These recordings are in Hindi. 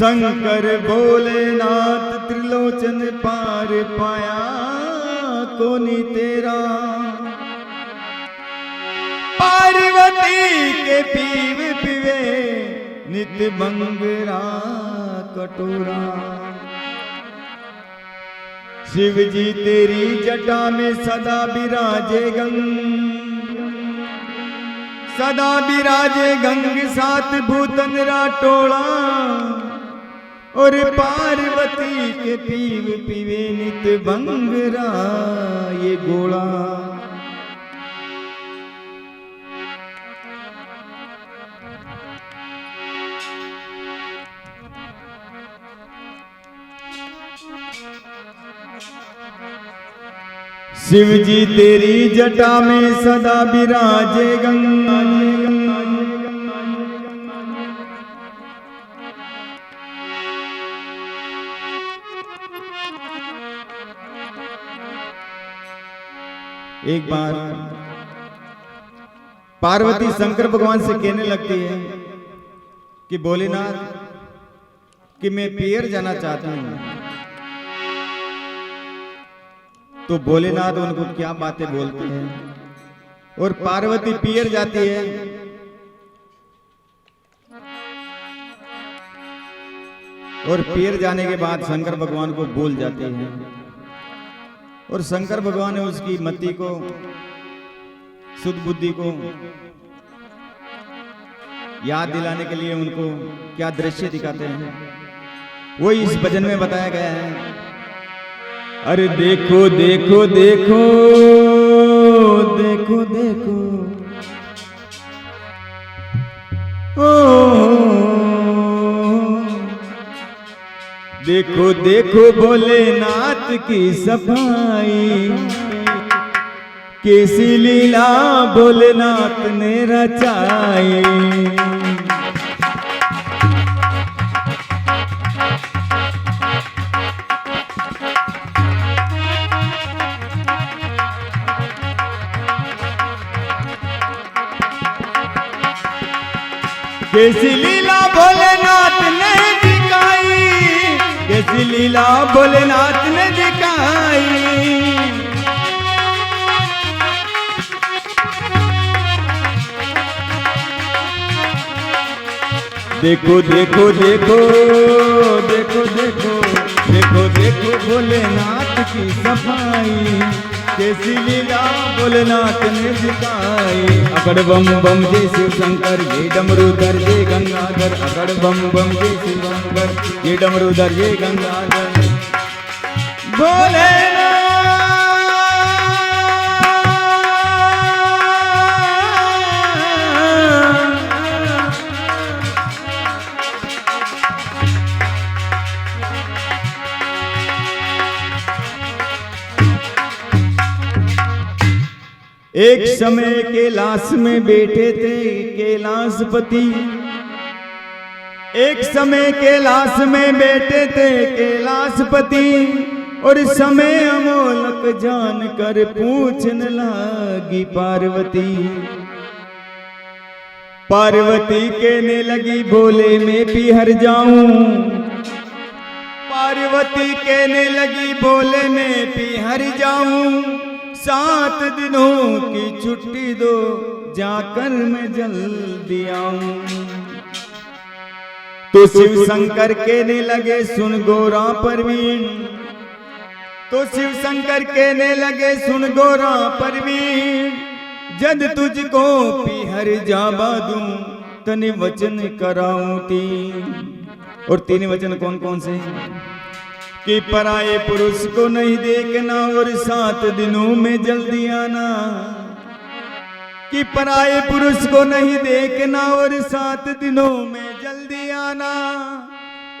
शंकर भोलेनाथ त्रिलोचन पार पाया कोनी तेरा। पार्वती के पीव पीवे नित बंगरा कटोरा। शिव जी तेरी जटा में सदा विराजे सदा विराजे गंग सात भूतन राटोला। और पार्वती के पीव पीवे नित बंगरा ये गोला। शिव जी तेरी जटा में सदा विराजे गंगा। एक बार पार्वती शंकर भगवान से कहने लगती है कि भोलेनाथ कि मैं पियर जाना चाहती हूं। तो भोलेनाथ उनको क्या बातें बोलते हैं और पार्वती पियर जाती है। और पियर जाने के बाद शंकर भगवान को भूल जाते हैं। और शंकर भगवान ने उसकी मति को शुद्ध बुद्धि को याद दिलाने के लिए उनको क्या दृश्य दिखाते हैं वो इस भजन में बताया गया है। अरे देखो देखो देखो देखो देखो ओ देखो देखो भोलेनाथ की सफाई। कैसी लीला भोलेनाथ ने रचाई। कैसी लीला भोलेनाथ ने दिखाई। कैसी लीला भोलेनाथ ने दिखाई। देखो देखो देखो देखो देखो देखो देखो भोलेनाथ की सफाई। कैसी लीला भोलेनाथ ने दिखाई। अकड़ बम बम जय शिव शंकर ये डमरूधर ये गंगाधर। अकड़ बम बम जय शिव शंकर ये डमरूधर ये गंगाधर। भोलेनाथ एक समय कैलाश में बैठे थे कैलाशपति। एक समय कैलाश में बैठे थे कैलाशपति। और समय अमोलक जानकर पूछने लगी पार्वती। पार्वती कहने लगी भोले मैं पिहर जाऊं। पार्वती कहने लगी भोले मैं पिहर जाऊं। 7 दिनों की छुट्टी दो जाकर मैं जल्दी आऊं। तो शिव शंकर कहने लगे सुन गोरा परवीन। तो शिव शंकर कहने लगे सुन गोरा परवीन। जद तुझको पिहर जाबा दूं तने वचन कराऊं 3। और 3 वचन कौन कौन से कि पराये पुरुष को नहीं देखना और 7 दिनों में जल्दी आना। कि पराये पुरुष को नहीं देखना और 7 दिनों में जल्दी आना।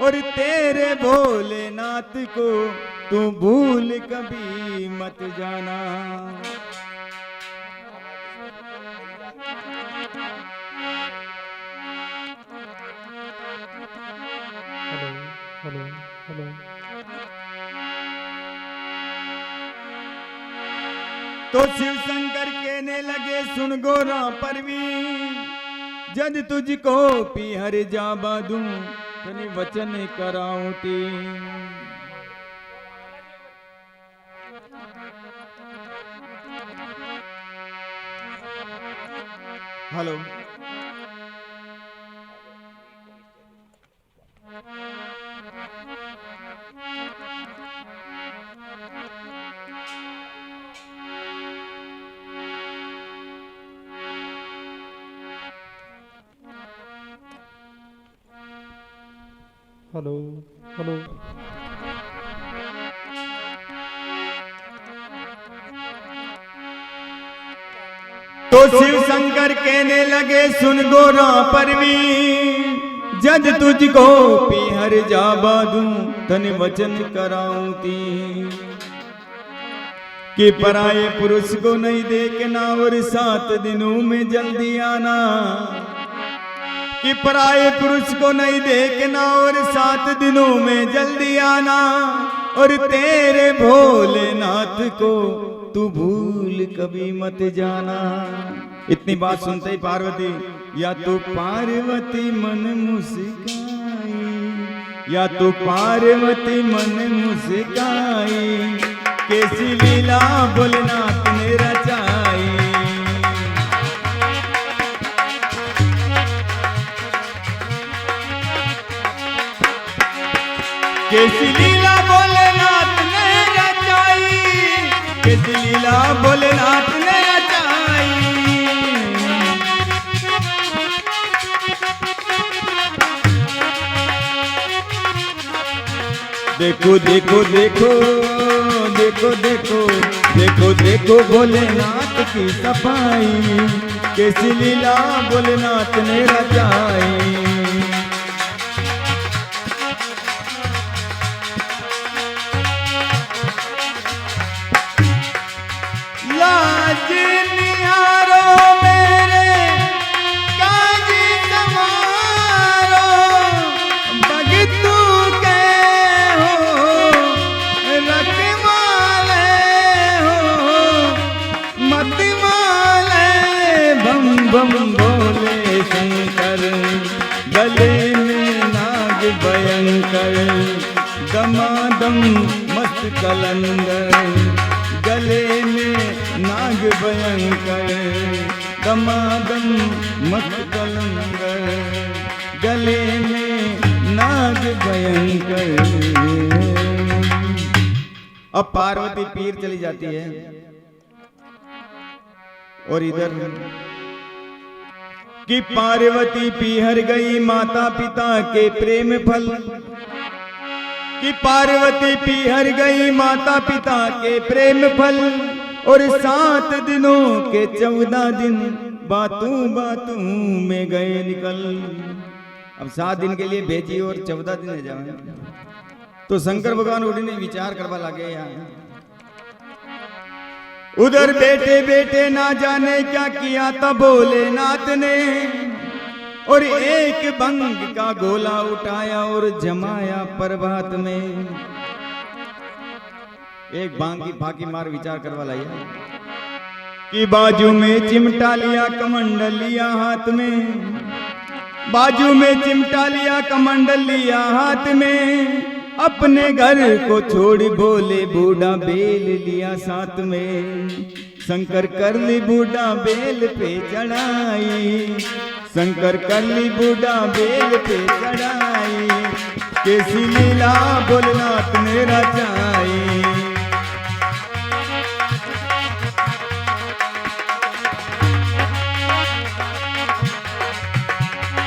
और तेरे भोलेनाथ को तू भूल कभी मत जाना। Hello hello hello. तो शिव शंकर कहने लगे सुन गोरा परवीन। जद तुझको पिहर जाबा दूं तनि वचन कराऊती। हेलो हेलो हेलो तो शिव शंकर कहने लगे सुन गोरा परवीन, जद तुझको पीहर जाबा दूं तन वचन कराऊती। कि पराये पुरुष को नहीं देखना और 7 दिनों में जल्दी आना। कि पराये पुरुष को नहीं देखना और 7 दिनों में जल्दी आना। और तेरे भोलेनाथ को तू भूल कभी मत जाना। इतनी बात सुनते ही पार्वती, या तो पार्वती मन मुस्काई, या तो पार्वती मन मुस्काई, कैसी लीला भोलेनाथ ने रचाई। कैसी लीला भोलेनाथ ने रचाई, कैसी लीला भोलेनाथ ने रचाई। देखो देखो देखो देखो देखो देखो देखो भोलेनाथ की सफाई, कैसी लीला भोलेनाथ ने रचाई। बम भोले शंकर गले में नाग भयंकर, दमादम मस्त कलंदर गले में नाग भयंकर, दमादम मस्त कलंदर गले में नाग भयंकर। अब पार्वती पीर चली जाती है और इधर कि पार्वती पीहर गई माता पिता के प्रेम फल। कि पार्वती पीहर गई माता पिता के प्रेम फल। और 7 दिनों के 14 दिन बातों बातों में गए निकल। अब 7 दिन के लिए भेजी और 14 दिन है जाए तो शंकर भगवान उठने विचार करवा लगे यार। उधर बेटे बेटे ना जाने क्या किया था भोलेनाथ ने। और एक भंग का गोला उठाया और जमाया प्रभात में। एक भांग की फाकी मार विचार करवा लाया कि बाजू में चिमटा लिया कमंडल लिया हाथ में। बाजू में चिमटा लिया कमंडल लिया हाथ में। अपने घर को छोड़ भोले बूढ़ा बेल लिया साथ में। शंकर कर ली बूढ़ा बेल पे चढ़ाई। शंकर कर ली बूढ़ा बेल पे चढ़ाई। कैसी लीला भोलेनाथ ने रचाई।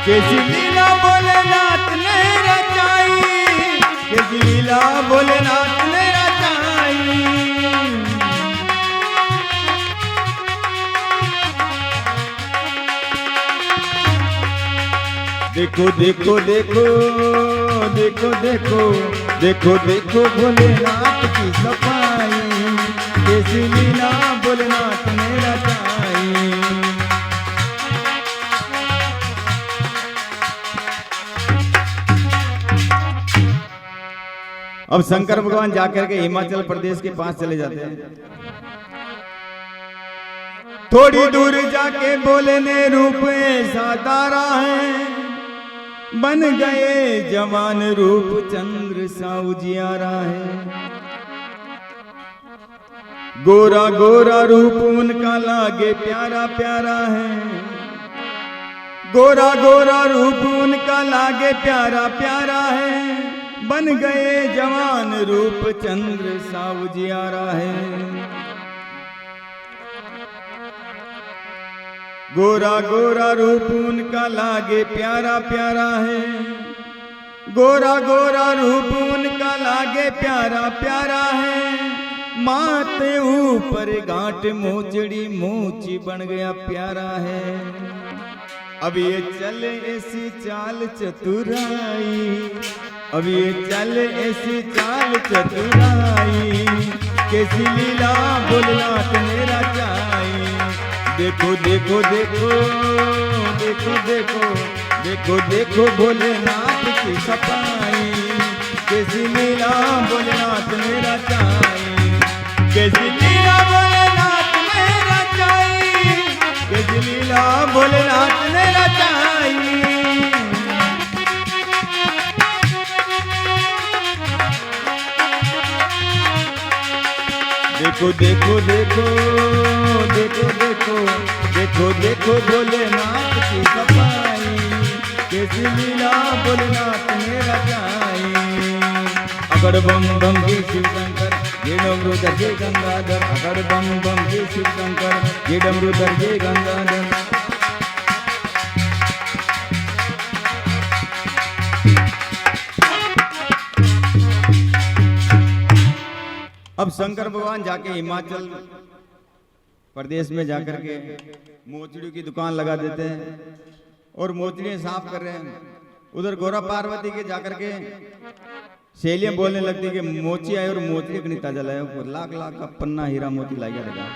कैसी लीला भोलेनाथ ने रचाई। कैसी लीला भोलेनाथ ने रचाई। देखो देखो देखो देखो देखो देखो देखो भोलेनाथ की सफाई। कैसी लीला भोलेनाथ ने रचाई। अब शंकर भगवान जाकर के हिमाचल प्रदेश के पास चले जाते हैं। थोड़ी दूर जाके बोले ने रूप ऐसा तारा है। बन गए जवान रूप चंद्र सा उजियारा है। गोरा गोरा रूप उनका लागे प्यारा प्यारा है। गोरा गोरा रूप उनका लागे प्यारा प्यारा है। बन गए जवान रूप चंद्र सा उजियारा है। गोरा गोरा रूप उनका लागे प्यारा प्यारा है। गोरा गोरा रूप उनका लागे प्यारा प्यारा है। माथे ऊपर गांठ मोचड़ी मोची बन गया प्यारा है। अब ये चले ऐसी चाल चतुराई। अब ये चले ऐसी चाल चतुराई। कैसी लीला भोलेनाथ ने रचाई। देखो देखो देखो देखो देखो देखो देखो भोलेनाथ की सफाई। कैसी लीला भोलेनाथ ने रचाई। कैसी लीला भोलेनाथ ने रचाई। कैसी लीला भोलेनाथ ने रचाई। देखो देखो देखो देखो देखो देखो देखो भोलेनाथ की सफाई। कैसी लीला भोलेनाथ ने रचाई। अगर बम बम के शिव शंकर ये डमरूधर जय गंगाधर। अगर बम बम के शिव शंकर ये डमरूधर जय गंगाधर। अब शंकर भगवान जाके हिमाचल प्रदेश में जाकर के मोचड़ियों की दुकान लगा देते हैं और मोचड़ियां साफ कर रहे हैं। उधर गौरा पार्वती के जाकर के सहेलियां बोलने लगती कि मोची आए और मोचड़ी कनी ताजा लाए। लाख लाख का पन्ना हीरा मोती लाया लगा।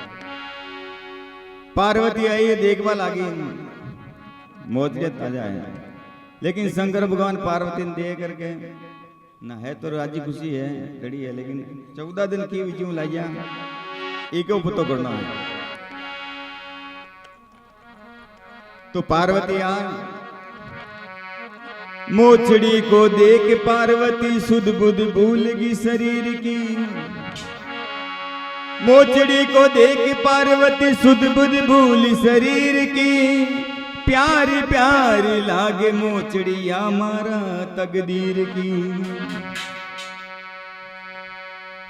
पार्वती आई देखभाल आ गई, मोचड़ियां ताजा है। लेकिन शंकर भगवान पार्वती ने दे करके ना है तो राजी खुशी है घड़ी है। लेकिन 14 दिन की क्यों लाइया एक पुतो करना है। तो पार्वती आ मोचड़ी को देख पार्वती सुध बुध भूलगी शरीर की। मोचड़ी को देख पार्वती सुध बुध भूल शरीर की। प्यारी प्यारी लागे मोचड़ी हमारा तकदीर की।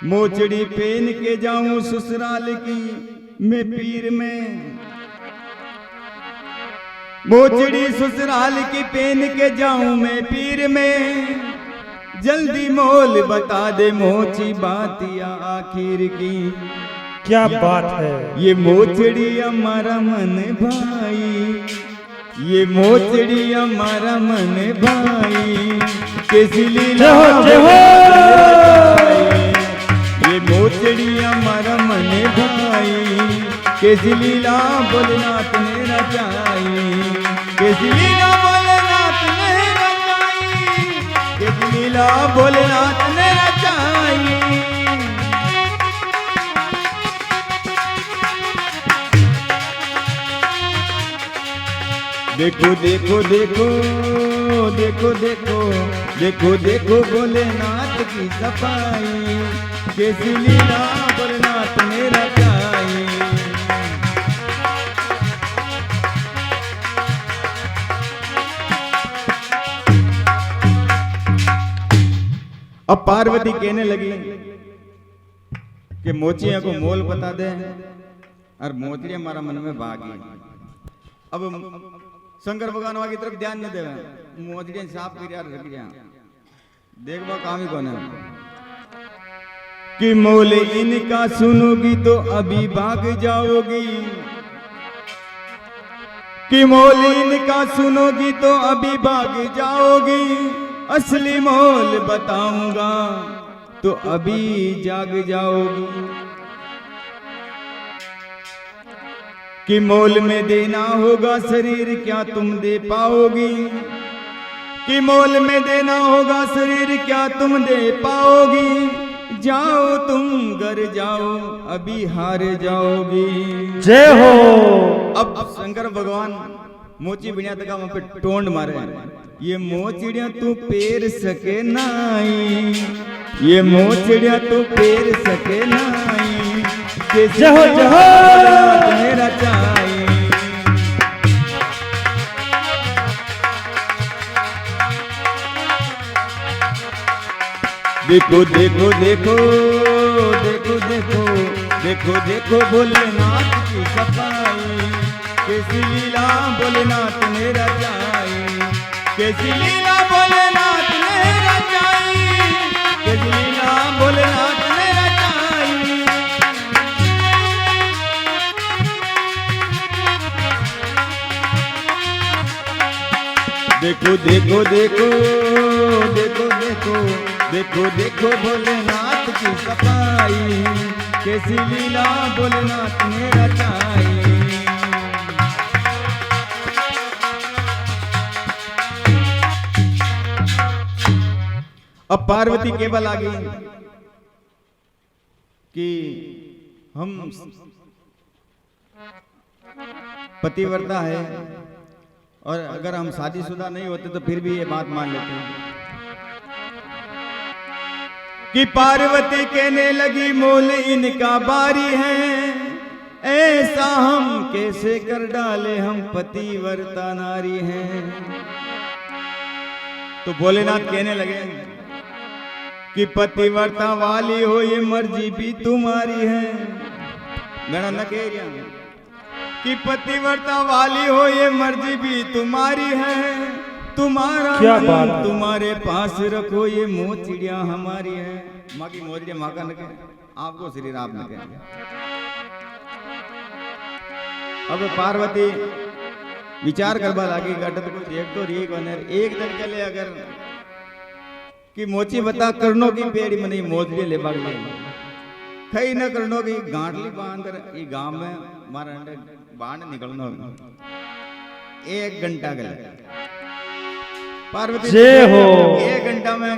मोचड़ी पहन के जाऊं ससुराल की मैं पीर में। मोचड़ी ससुराल की पहन के जाऊं मैं पीर में। जल्दी मोल बता दे मोची बातिया आखिर की। क्या बात है। ये मोचड़ी हमारा मन भाई। ये मोचड़ी हमारा मन भाई। कैसी लीला ये मोचड़ी हमारा मन भाई। कैसी लीला भोलेनाथ ने रचाई। कैसी लीला भोलेनाथ ने रचाई। कैसी लीला भोलेनाथ ने रचाई। देखो देखो देखो देखो देखो देखो देखो भोलेनाथ की सफाई। कैसी लीला भोलेनाथ ने रचाई। अब पार्वती कहने लगी कि मोचिया को मोल बता दे और मोचड़ी हमारा मन में भागी। अब शंकर भगवान की तरफ ध्यान न देवे। मोचड़ियां साफ कर रख देखवा काम ही कौन है। कि मोल इनका सुनोगी तो अभी भाग जाओगी। कि मोल इनका सुनोगी तो अभी भाग जाओगी। असली मोल बताऊंगा तो अभी जाग जाओगी। कि मोल में देना होगा शरीर क्या तुम दे पाओगी। कि मोल में देना होगा शरीर क्या तुम दे पाओगी। जाओ तुम घर जाओ अभी हार जाओगी। जय हो। अब शंकर भगवान मोची बिना तक वहां पे टोंड मारे ये मोचड़िया तू पेर सके नाई ये मोचड़िया तू पेर सके नाई जहो जहो मेरा चाई देखो देखो देखो देखो देखो देखो देखो भोलेनाथ की सफाई कैसी लीला भोलेनाथ ने रचाई कैसी लीला भोलेनाथ ने रचाई कैसी लीला भोलेनाथ ने रचाई देखो देखो देखो देखो देखो देखो देखो भोलेनाथ की सफाई कैसी लीला भोलेनाथ ने रचाई अब पार्वती केवल आ गई कि हम पतिव्रता है और अगर हम शादीशुदा नहीं होते तो फिर भी ये बात मान लेते हैं कि पार्वती कहने लगी मोल इनका बारी है ऐसा हम कैसे कर डाले हम पतिव्रता नारी हैं तो भोलेनाथ कहने लगे कि पतिव्रता वाली हो ये मर्जी भी तुम्हारी है गणा न कह रहा कि पतिव्रता वाली हो ये मर्जी भी तुम्हारी है तुम्हारा मन तुम्हारे पास रखो ये मोचड़िया हमारी है माँ की मोचड़िया माँ का नके आपको श्री राम ने कहे अब पार्वती विचार करवा लगी गटत को देख तो रही बने एक दिन के लिए अगर कि मोची बता करनो की पेड़ी मनी मोचड़िया ले बाग ले कहीं न करनो की गांठली बांध ये गांव में मारा बाण निकलना 1 घंटा के लिए पार्वती जय हो 1 घंटा में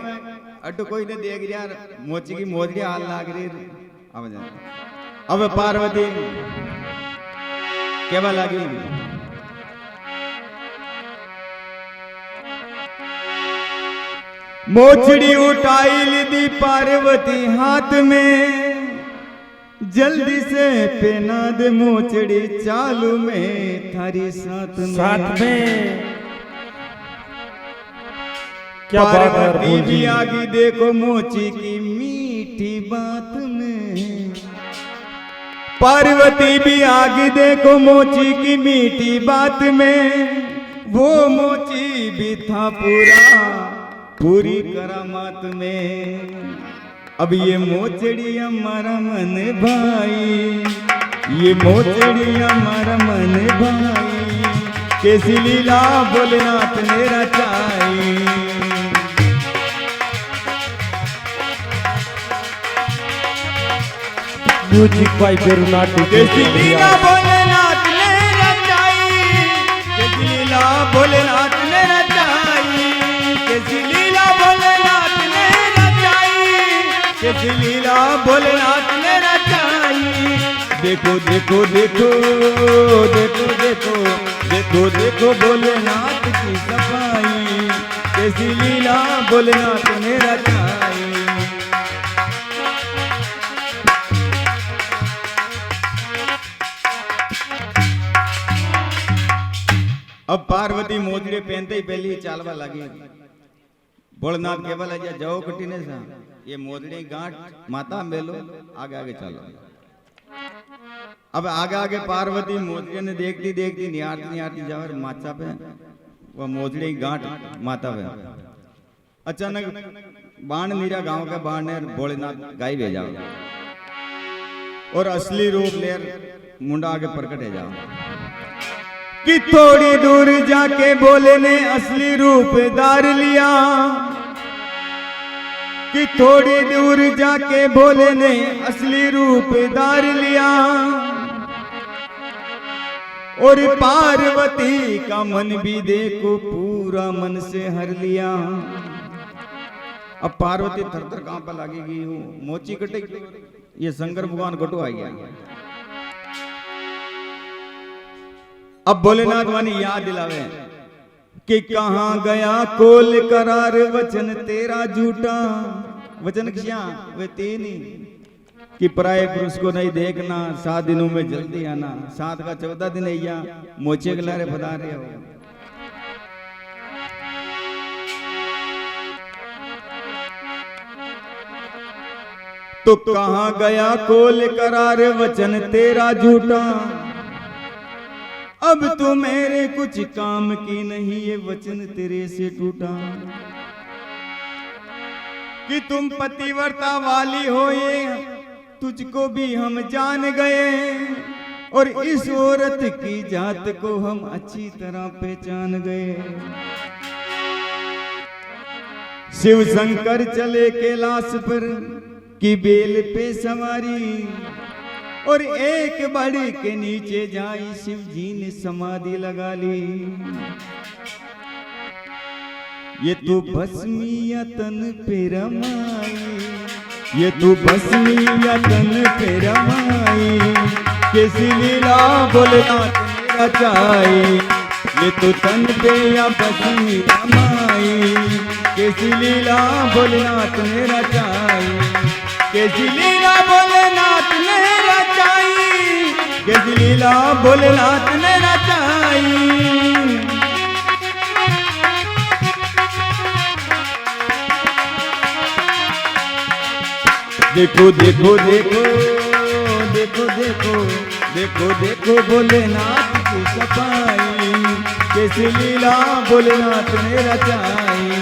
अटो कोई ने देख यार मोची की मोजड़ी हाल लाग रही अब पार्वती केवल लगी मोचड़ी उठाई ली पार्वती हाथ में जल्दी से पहना दे मोचड़ी चालू में थारी साथ में क्या बात है पार्वती भी आगे देखो मोची की मीठी बात में पार्वती भी आगे देखो मोची की मीठी बात में वो मोची भी था पूरी करामात में अब ये मोचड़ी हमारा मन भाई ये मोचड़ी हमारा मन भाई कैसी लीला भोलेनाथ ने रचाई म्यूजिक बाय बेरुनाटी कैसी लीला भोलेनाथ ने रचाई कैसी लीला भोलेनाथ ने रचाई कैसी लीला भोलेनाथ ने रचाई कैसी लीला भोलेनाथ ने रचाई देखो देखो देखो देखो देखो देखो देखो भोलेनाथ की सफाई कैसी लीला भोलेनाथ ने रचाई अब पार्वती मोजड़े पहनते ही पहली चालवा लगी भोलेनाथ केवल आजा जाओ कटीने सा ये मोजड़ी गांठ माता मेलो आगे आगे चलो अब आगे आगे पार्वती मोजड़ी ने देखती देखती निहारती जावर माचा पे वो मोजड़ी गांठ माता पे अचानक बाण नीरा गांव का बाण ने भोलेनाथ गाय भेजा और असली रूप लेर मुंडा आगे प्रकट है जाओ कि थोड़ी दूर जाके भोले ने असली रूप धार लिया कि थोड़ी दूर जाके भोले ने असली रूप धार लिया और पार्वती का मन भी देखो पूरा मन से हर लिया अब पार्वती थर थर कांपा लगेगी मोची कटे ये शंकर भगवान घटो आ गया अब भोलेनाथ वानी याद दिलावे कि कहाँ गया कोल करार वचन तेरा झूठा। वचन क्या वे तेनी कि पराये पुरुष को नहीं देखना, 7 दिनों में जल्दी आना, 7 का 14 दिन अय्या मोचे के लारे बता रहे हो। तो कहाँ गया कोल करार वचन तेरा झूठा। अब तो मेरे कुछ काम की नहीं, ये वचन तेरे से टूटा। कि तुम पतिव्रता वाली हो ये तुझको भी हम जान गए, और इस औरत की जात को हम अच्छी तरह पहचान गए। शिव शंकर चले कैलाश पर की बेल पे सवारी, और एक बड़ी के नीचे जाई शिव जी ने समाधि लगा ली। ये तू भस्मिया तन पे रमाई, ये तू भस्मिया तन पे रमाई, कैसी लीला भोलेनाथ ने रचाई। ये तू तन पे या भस्मी रमाई, कैसी लीला भोलेनाथ ने रचाई। कैसी लीला भोलेनाथ ने रचाई, कैसी लीला भोलेनाथ ने रचाई। देखो देखो देखो देखो देखो देखो देखो भोलेनाथ की सफाई, कैसी लीला भोलेनाथ ने रचाई।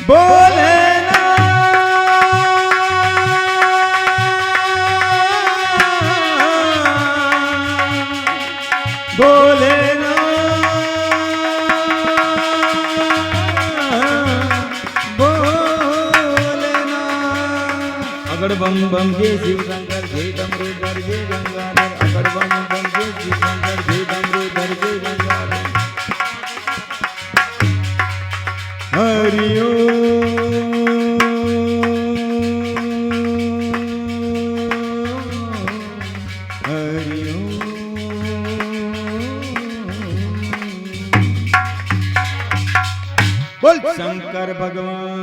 भोलेनाथ भोलेनाथ अगड़ बम बम जय शिव शंकर जय डमरूधर जय गंगाधर। अगड़ बम बम जय शिव शंकर जय डमरूधर जय गंगाधर। हरि ओम हरि ओम। बोल शंकर भगवान